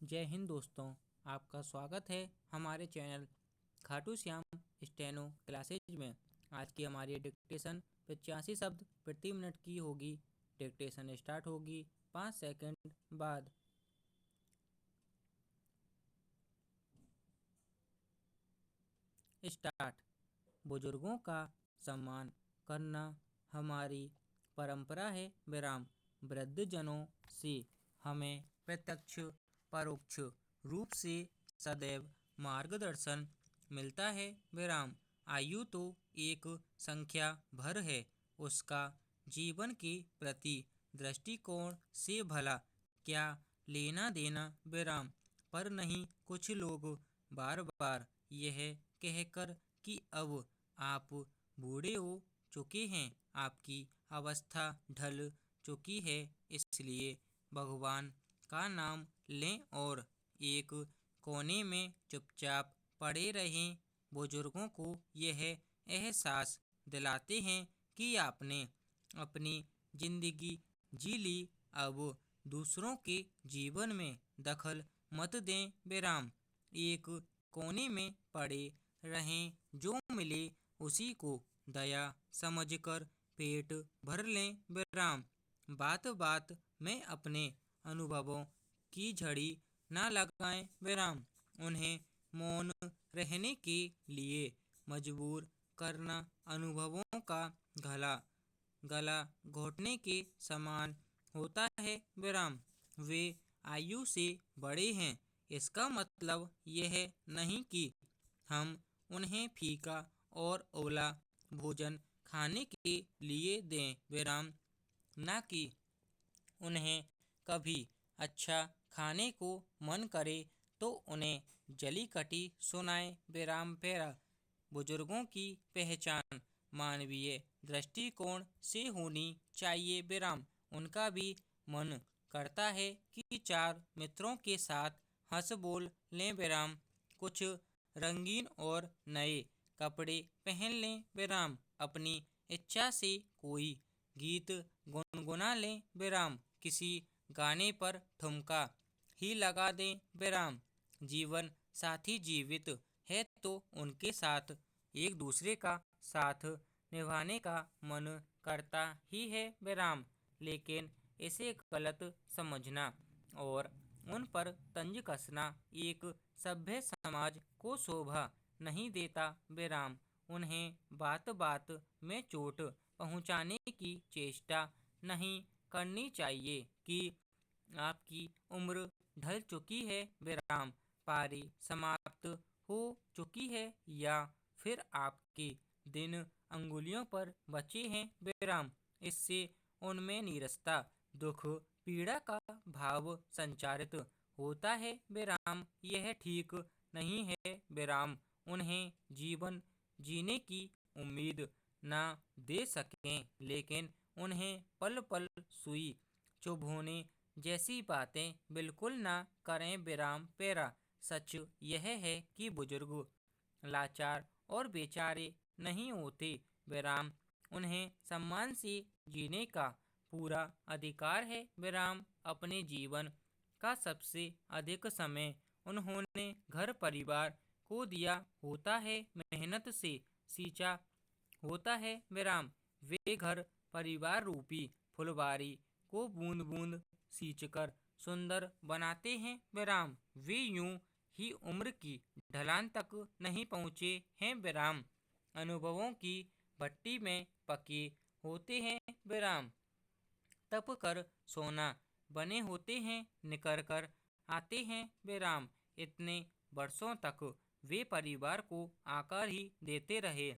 जय हिंद दोस्तों। आपका स्वागत है हमारे channel Khatu Shyam steno classes में। आज की हमारी डिक्टेशन 85 शब्द प्रति मिनट की होगी। डिक्टेशन स्टार्ट होगी 5 सेकंड बाद। स्टार्ट। बुजुर्गों का सम्मान करना हमारी परंपरा है। विराम। वृद्धजनों से हमें प्रत्यक्ष परोक्ष रूप से सदैव मार्गदर्शन मिलता है। विराम। आयु तो एक संख्या भर है, उसका जीवन के प्रति दृष्टिकोण से भला क्या लेना देना। विराम। पर नहीं, कुछ लोग बार बार यह कहकर कि अब आप बूढ़े हो चुके हैं, आपकी अवस्था ढल चुकी है, इसलिए भगवान का नाम लें और एक कोने में चुपचाप पड़े रहें। बुजुर्गों को यह एहसास दिलाते हैं कि आपने अपनी जिंदगी जी ली, अब दूसरों के जीवन में दखल मत दें। विराम। एक कोने में पड़े रहें, जो मिले उसी को दया समझकर पेट भर लें। विराम। बात बात में अपने अनुभवों की झड़ी ना लगाएं। विराम। उन्हें मौन रहने के लिए मजबूर करना अनुभवों का गला घोटने के समान होता है। विराम। वे आयु से बड़े हैं, इसका मतलब यह नहीं कि हम उन्हें फीका और ओला भोजन खाने के लिए दें। विराम। ना कि उन्हें कभी अच्छा खाने को मन करे तो उन्हें जली कटी सुनाए। विराम। पैरा। बुजुर्गों की पहचान मानवीय दृष्टिकोण से होनी चाहिए। विराम। उनका भी मन करता है कि चार मित्रों के साथ हंस बोल लें। विराम। कुछ रंगीन और नए कपड़े पहन लें। विराम। अपनी इच्छा से कोई गीत गुनगुना लें। विराम। किसी गाने पर ठुमका ही लगा दें। विराम। जीवन साथी जीवित है तो उनके साथ एक दूसरे का साथ निभाने का मन करता ही है। विराम। लेकिन इसे गलत समझना और उन पर तंज कसना एक सभ्य समाज को शोभा नहीं देता। विराम। उन्हें बात बात में चोट पहुंचाने की चेष्टा नहीं करनी चाहिए कि आपकी उम्र ढल चुकी है। विराम। पारी समाप्त हो चुकी है या फिर आपके दिन अंगुलियों पर बचे हैं। विराम। इससे उनमें नीरसता, दुख, पीड़ा का भाव संचारित होता है। विराम। यह ठीक नहीं है। विराम। उन्हें जीवन जीने की उम्मीद ना दे सकें, लेकिन उन्हें पल पल सुई चुभोने जैसी बातें बिल्कुल ना करें। विराम। पैरा। सच यह है कि बुजुर्ग लाचार और बेचारे नहीं होते। विराम। उन्हें सम्मान से जीने का पूरा अधिकार है। विराम। अपने जीवन का सबसे अधिक समय उन्होंने घर परिवार को दिया होता है, मेहनत से सींचा होता है। विराम। वे घर परिवार रूपी फुलवारी को बूंद बूंद सींचकर सुंदर बनाते हैं। विराम। वे यूं ही उम्र की ढलान तक नहीं पहुँचे हैं। विराम। अनुभवों की भट्टी में पके होते हैं। विराम। तप कर सोना बने होते हैं, निकर कर आते हैं। विराम। इतने वर्षों तक वे परिवार को आकार ही देते रहे,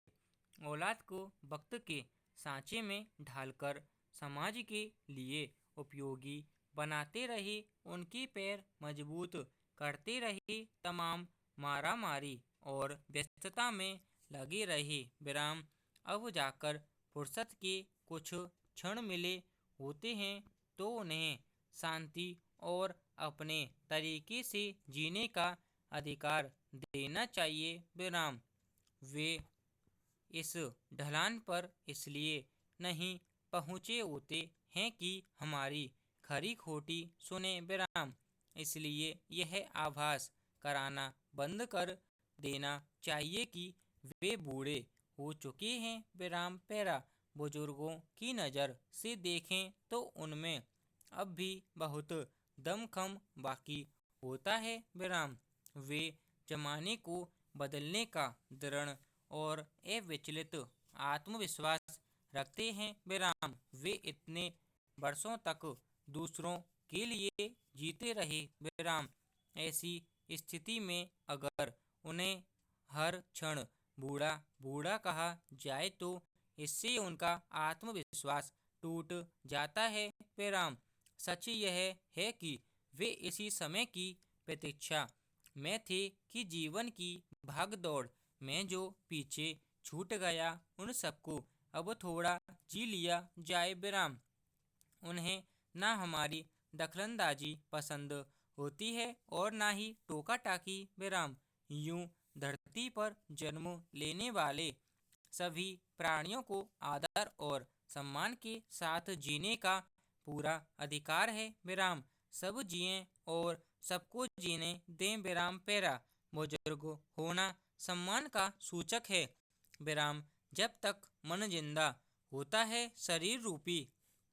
औलाद को वक्त के सांचे में ढालकर समाज के लिए उपयोगी बनाते रहे, उनके पैर मजबूत करते रहे, तमाम मारामारी और व्यस्तता में लगे रहे। विराम। अब जाकर फुर्सत के कुछ क्षण मिले होते हैं तो उन्हें शांति और अपने तरीके से जीने का अधिकार देना चाहिए। विराम। वे इस ढलान पर इसलिए नहीं पहुँचे होते हैं कि हमारी खरी खोटी सुने। विराम। इसलिए यह आभास कराना बंद कर देना चाहिए कि वे बूढ़े हो चुके हैं। विराम पैरा बुजुर्गों की नज़र से देखें तो उनमें अब भी बहुत दमखम बाकी होता है। विराम वे जमाने को बदलने का दृढ़ और अविचलित आत्मविश्वास रखते हैं। विराम वे इतने वर्षों तक दूसरों के लिए जीते रहे। विराम ऐसी स्थिति में अगर उन्हें हर क्षण बूढ़ा बूढ़ा कहा जाए तो इससे उनका आत्मविश्वास टूट जाता है। विराम सच यह है कि वे इसी समय की प्रतीक्षा में थे कि जीवन की भागदौड़ में जो पीछे छूट गया उन सबको अब थोड़ा जी लिया जाए। विराम उन्हें ना हमारी दखलंदाजी पसंद होती है और ना ही टोका टाकी। विराम यूं धरती पर जन्म लेने वाले सभी प्राणियों को आदर और सम्मान के साथ जीने का पूरा अधिकार है। विराम सब जिए और सबको जीने दें। विराम पैरा बुजुर्ग होना सम्मान का सूचक है। विराम जब तक मन जिंदा होता है शरीर रूपी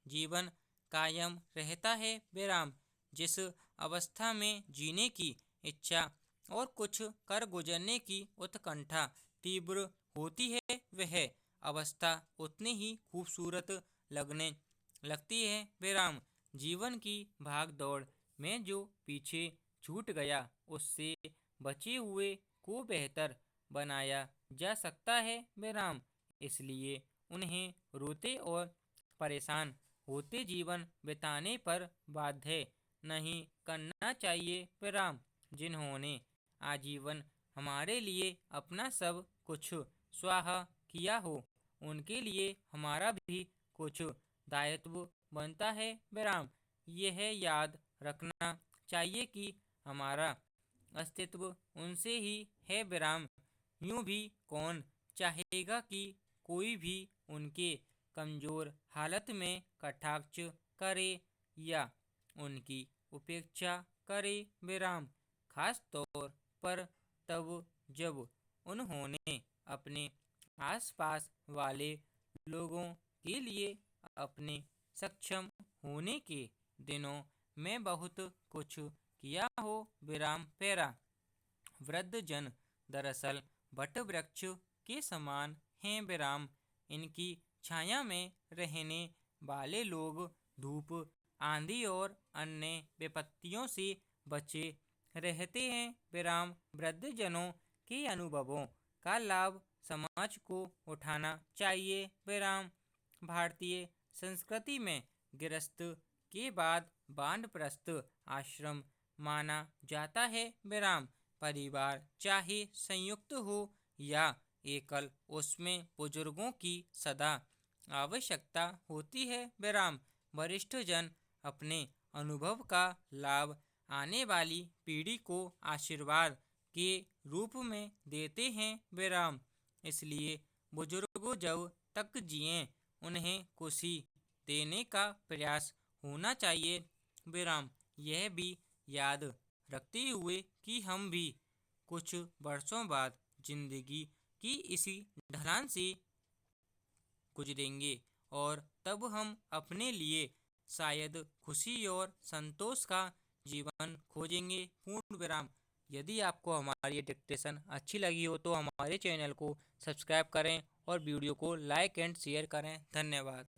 जीवन कायम रहता है। विराम जिस अवस्था में जीने की इच्छा और कुछ कर गुजरने की उत्कंठा तीव्र होती है वह अवस्था उतनी ही खूबसूरत लगने लगती है। विराम जीवन की भाग दौड़ में जो पीछे छूट गया उससे बचे हुए को बेहतर बनाया जा सकता है। विराम इसलिए उन्हें रोते और परेशान होते जीवन बिताने पर बाध्य नहीं करना चाहिए। विराम जिन्होंने आजीवन हमारे लिए अपना सब कुछ स्वाहा किया हो उनके लिए हमारा भी कुछ दायित्व बनता है। विराम यह याद रखना चाहिए कि हमारा अस्तित्व उनसे ही है। विराम यूं भी कौन चाहेगा कि कोई भी उनके कमज़ोर हालत में कटाक्ष करे या उनकी उपेक्षा करे। विराम खास तौर पर तब जब उन्होंने अपने आसपास वाले लोगों के लिए अपने सक्षम होने के दिनों में बहुत कुछ किया हो। विराम पैरा वृद्ध जन दरअसल वट वृक्ष के समान हैं। विराम इनकी छाया में रहने वाले लोग धूप आंधी और अन्य विपत्तियों से बचे रहते हैं। विराम वृद्ध जनों के अनुभवों का लाभ समाज को उठाना चाहिए। विराम भारतीय संस्कृति में गृहस्थ के बाद वानप्रस्थ आश्रम माना जाता है। विराम परिवार चाहे संयुक्त हो या एकल उसमें बुजुर्गों की सदा आवश्यकता होती है। विराम वरिष्ठ जन अपने अनुभव का लाभ आने वाली पीढ़ी को आशीर्वाद के रूप में देते हैं। विराम इसलिए बुजुर्गों जब तक जिए उन्हें खुशी देने का प्रयास होना चाहिए। विराम यह भी याद रखते हुए कि हम भी कुछ वर्षों बाद जिंदगी की इसी ढलान से गुजरेंगे और तब हम अपने लिए शायद खुशी और संतोष का जीवन खोजेंगे। पूर्ण विराम। यदि आपको हमारी ये डिक्टेशन अच्छी लगी हो तो हमारे चैनल को सब्सक्राइब करें और वीडियो को लाइक एंड शेयर करें। धन्यवाद।